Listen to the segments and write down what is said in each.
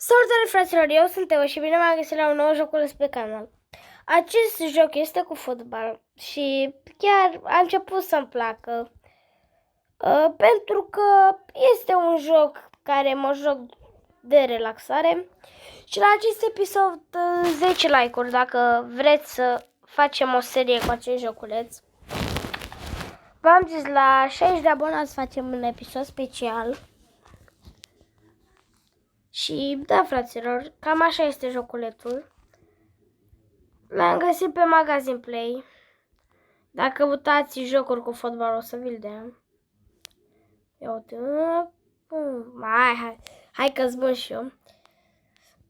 Salutare fraților, eu sunt Teo și bine m-am găsit la un nou joculeț pe canal. Acest joc este cu fotbal și chiar a început să-mi placă. Pentru că este un joc care mă joc de relaxare. Și la acest episod 10 like-uri dacă vreți să facem o serie cu acest joculeț. V-am zis, la 60 de abonați facem un episod special. Și da, fraților, cam așa este joculețul. L-am găsit pe Magazine Play. Dacă căutați jocuri cu fotbal o să vi-l dea. Ia uite. Hai că-ți bun și eu.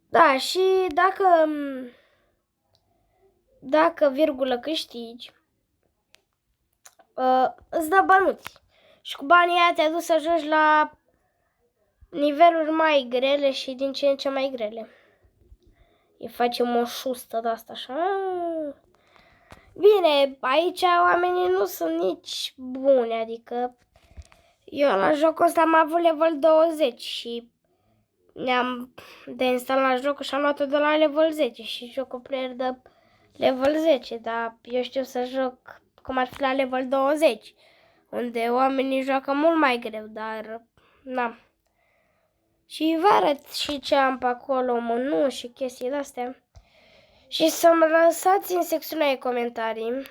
Da, și dacă virgulă câștigi, îți dă bănuți. Și cu banii aia te-a dus să ajungi la niveluri mai grele și din ce în ce mai grele. Îi facem o șustă de asta așa. Bine, aici oamenii nu sunt nici buni, adică eu la jocul ăsta am avut level 20 și ne-am deinstalat jocul și am luat-o de la level 10 și jocul player de level 10, dar eu știu să joc cum ar fi la level 20, unde oamenii joacă mult mai greu, dar na. Și vă arăt și ce am pe acolo, mănu și chestii de-astea. Și să-mi lăsați în secțiunea de comentarii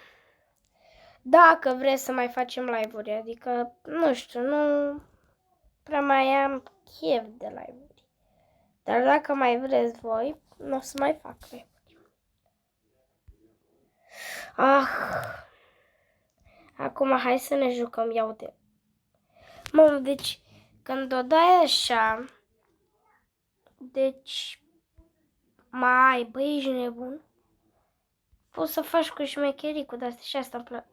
dacă vreți să mai facem live-uri, adică, nu știu, nu prea mai am chef de live-uri. Dar dacă mai vreți voi, nu o să mai fac live-uri. Acum hai să ne jucăm, ia uite. Mă, deci, când o dai așa, deci, băi, ești nebun. Poți să faci cu șmecherii cu de-astea și asta îmi place.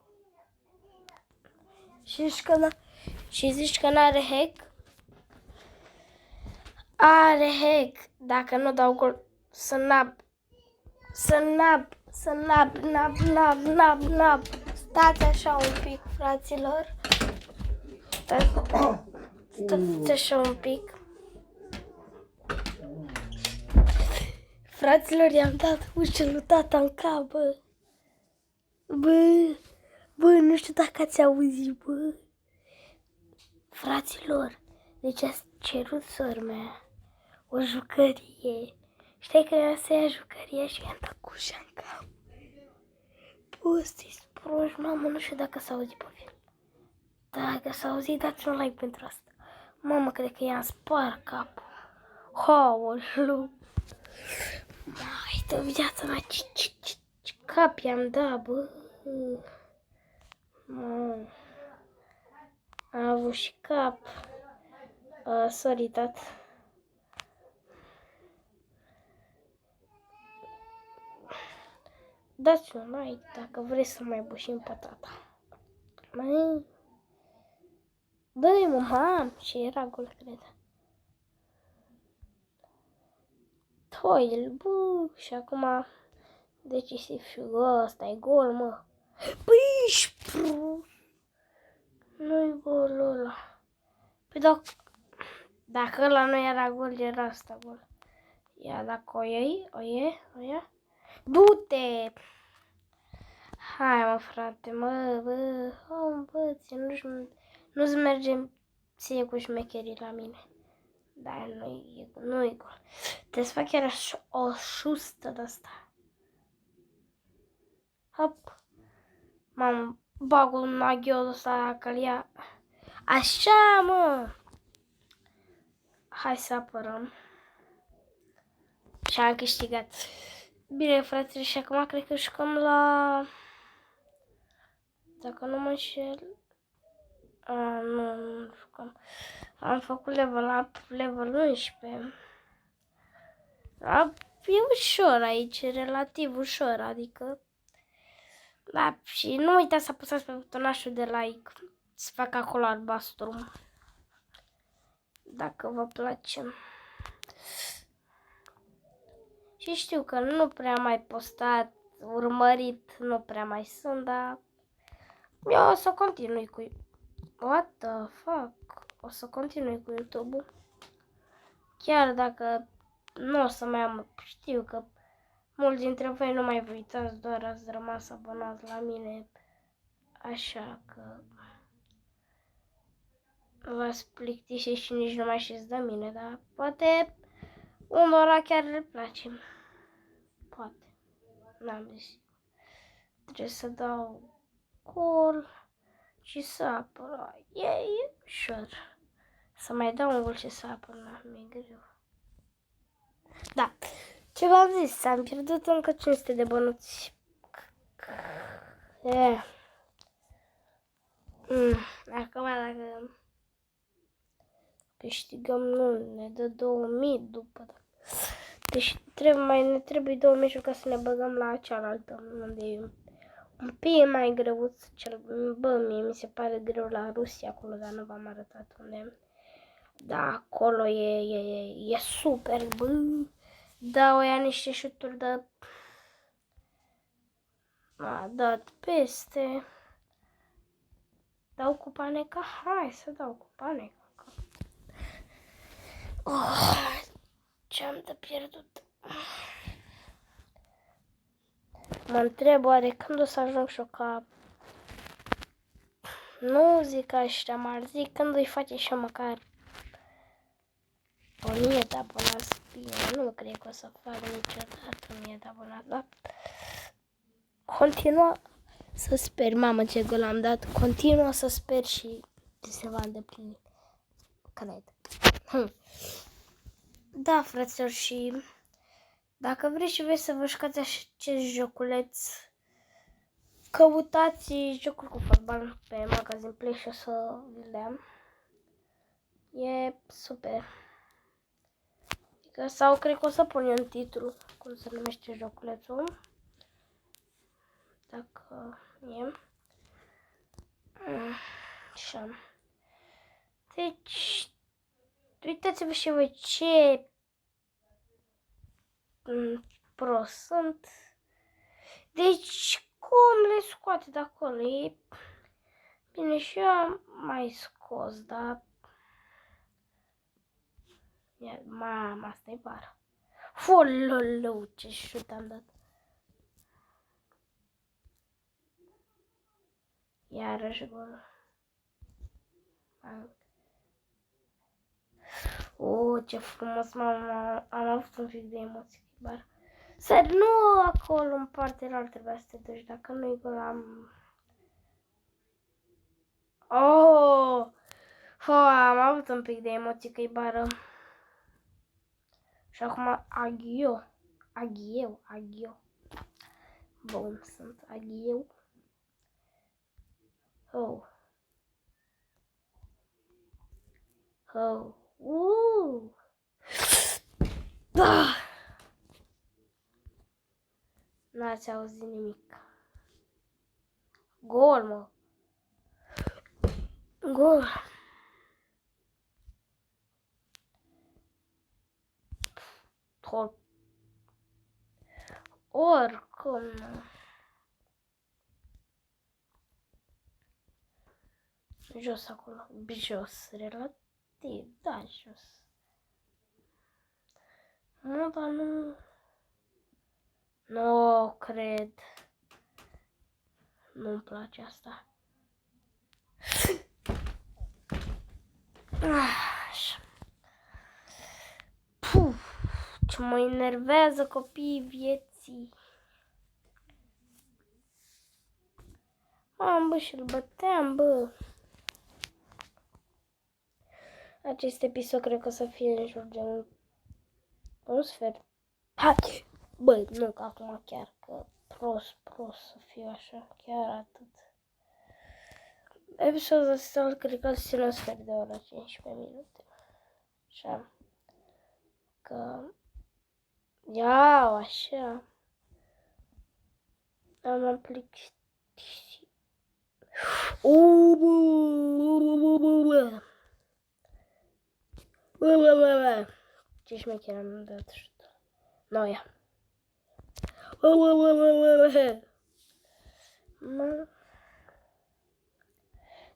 Și zici că n-are hack? Are hack. Dacă nu dau gol, să nab. Stați așa un pic, fraților. Stați așa un pic. Fraților, i-am dat ușă lui tata în cap, bă. Bă, nu știu dacă ați auzit, bă. Fraților, deci ați cerut sora mea o jucărie. Știi că eu să ia jucăria și i-am dat cu ușa în cap. Bă, ăsta-i proști, mamă, nu știu dacă s-a auzit pe film. Dacă s-a auzit, dați un like pentru asta. Mamă, cred că i-am spart capul. Haoleu. Mai de viața mea, ce cap i-am dat, bă. Am avut și cap. Sorry, tat. Dați un like dacă vreți să mai bușim pe tata. Mai... Dă-i, mă, și era gol, cred. Toil, bă, și acum decisiv și ăsta e gol, mă. Păi, ești prost. Nu-i golul ăla. Păi dacă ăla nu era gol, era asta gol. Ia, dacă o ia. Du-te! Hai, mă, frate, bă, nu-ți merge ție cu șmecherii la mine. Dar nu-i gol. Trebuie să fac chiar o șustă de asta. Hop. M-am bag un aghiol ăsta că-l ia. Așa, mă! Hai să apărăm. Și am câștigat. Bine, fraților, și acum cred că jucăm la... Dacă nu mă înșel... nu jucăm. Am făcut level up, level 11. E ușor aici, relativ ușor, adică... Da, și nu uitați să apăsați pe butonașul de like, să fac acolo albastru, dacă vă place. Și știu că nu prea mai postat, urmărit, nu prea mai sunt, dar eu o să continui cu... What the fuck? O să continui cu YouTube-ul. Chiar dacă nu o să mai am, știu că mulți dintre voi nu mai vă uitați, doar ați rămas abonați la mine, așa că v-ați plictisit și nici nu mai știți de mine, dar poate unora chiar le place. Poate. N-am zis. Trebuie să dau gol și să apără. E ușor. Să mai dau un gol și să apără. Mi-e greu. Da. Ce v-am zis? Am pierdut încă 500 de bănuți. Acum dacă câștigăm, nu ne dă 2000 după. Deci ne trebuie 2000 ca să ne băgăm la cealaltă, unde e un pic mai greu. Bă, mie mi se pare greu la Rusia acolo, dar nu v-am arătat unde. Da, acolo e super, bă. Da, o ia niște șuturi de... A dat peste. Dau cu paneca? Hai să dau cu paneca. Oh, ce-am de pierdut. Mă întreb oare când o să ajung și-o ca... Nu zic ăștia mari, zic când îi face și măcar 1000 de abonați. Bine, nu cred că o să fac niciodată 1000 de abonați, dar continua să sper. Mamă, ce gol am dat. Continuă să sper și se va îndeplini. Cred. Da, frăților, și dacă vreți și vreți să vă jucați acest joculeț, căutați jocul cu fotbal pe magazin Play și o să vi-l dea. E super. Sau cred că o să pun eu în titlu cum se numește joculețul. Dacă e. Așa. Deci, uitați-vă și voi ce pro sunt. Deci, cum le scoate de acolo? E bine, și eu am mai scos, dar... Mama, asta e bară. Fololeu, ce șut am dat. Iarăși gol. Ce frumos, mama, am avut un pic de emoții, bar. Săr, nu acolo, în partea altă trebuia să te duci, dacă nu-i gol am... Am avut un pic de emoții că-i bară. Și acum Aghieu. Bun, sunt Aghieu. Da! N-ați auzit nimic. Gol, mă. Gol. Oricum. Jos acolo. Jos, relativ. Da, jos. Nu, dar nu... Nu cred. Nu-mi place asta. Așa. Ce mă enervează copiii vieții. Bă, și-l băteam, bă. Acest episod cred că o să fie în jur de un sfert. Hai! Băi, nu, că acum chiar că prost să fiu așa, chiar atât. Episodul ăsta cred că o să fie un sfert de oră, 15 minute. Așa. Că... Iau, așa. Am plictisit. Ce șmecher am dat șutul. Noia.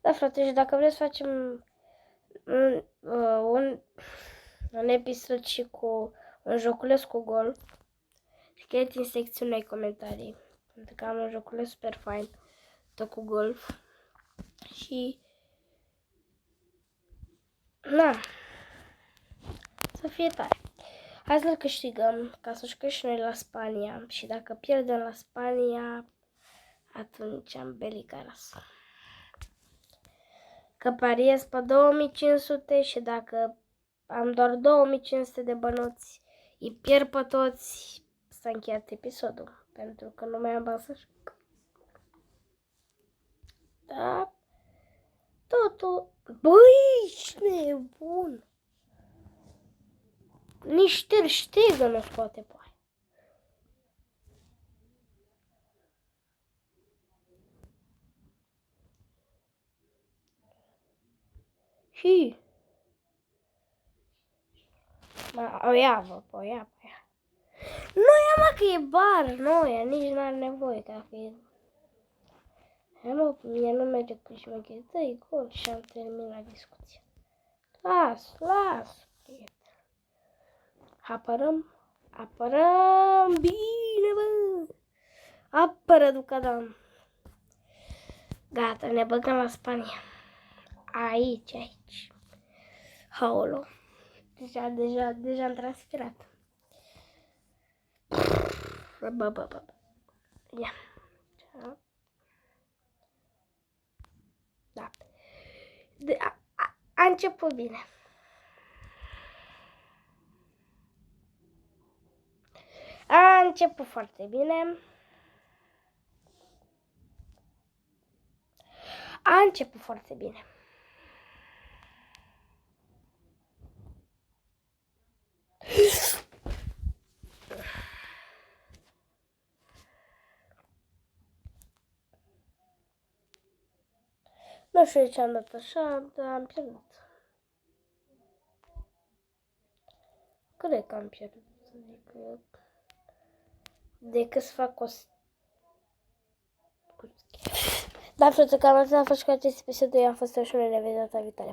Da, frate, și dacă vreți să facem un episod și cu un joculeț cu golf. Scrieți în secțiunea comentarii, pentru că am un joculeț super fain, tot cu golf. Și na, să fie tare. Hai să-l câștigăm, ca să jucăm și noi la Spania. Și dacă pierdem la Spania, atunci am belicaras. Că pariez pe 2500 și dacă am doar 2500 de bănuți, îi pierd pe toți, s-a încheiat episodul. Pentru că nu mai am bani să joc. Da? Totul. Băi, cine e bun? Nici Ter Stegen nu scoate pe aia. Și o ia, o ia. Nu ia, mă, că e bar, nu ia, nici n-are nevoie, că e... Hai, mă, mie nu merge cu șmecherie, dă-i gol și am terminat discuția. Las, prieten. Apărăm, bine, bă! Apără, Ducadam! Gata, ne băgăm la Spania. Aici. Haolo. Deja am transpirat. Bă. Ia. Da. A început bine. A început foarte bine. A început foarte bine. Nu știu de ce am dat așa, dar am pierdut. Cred că am pierdut. Decât să fac o... Dar, frate, cam atât a fost cu acest episod. Eu am fost o șură, ne vedem data viitoare.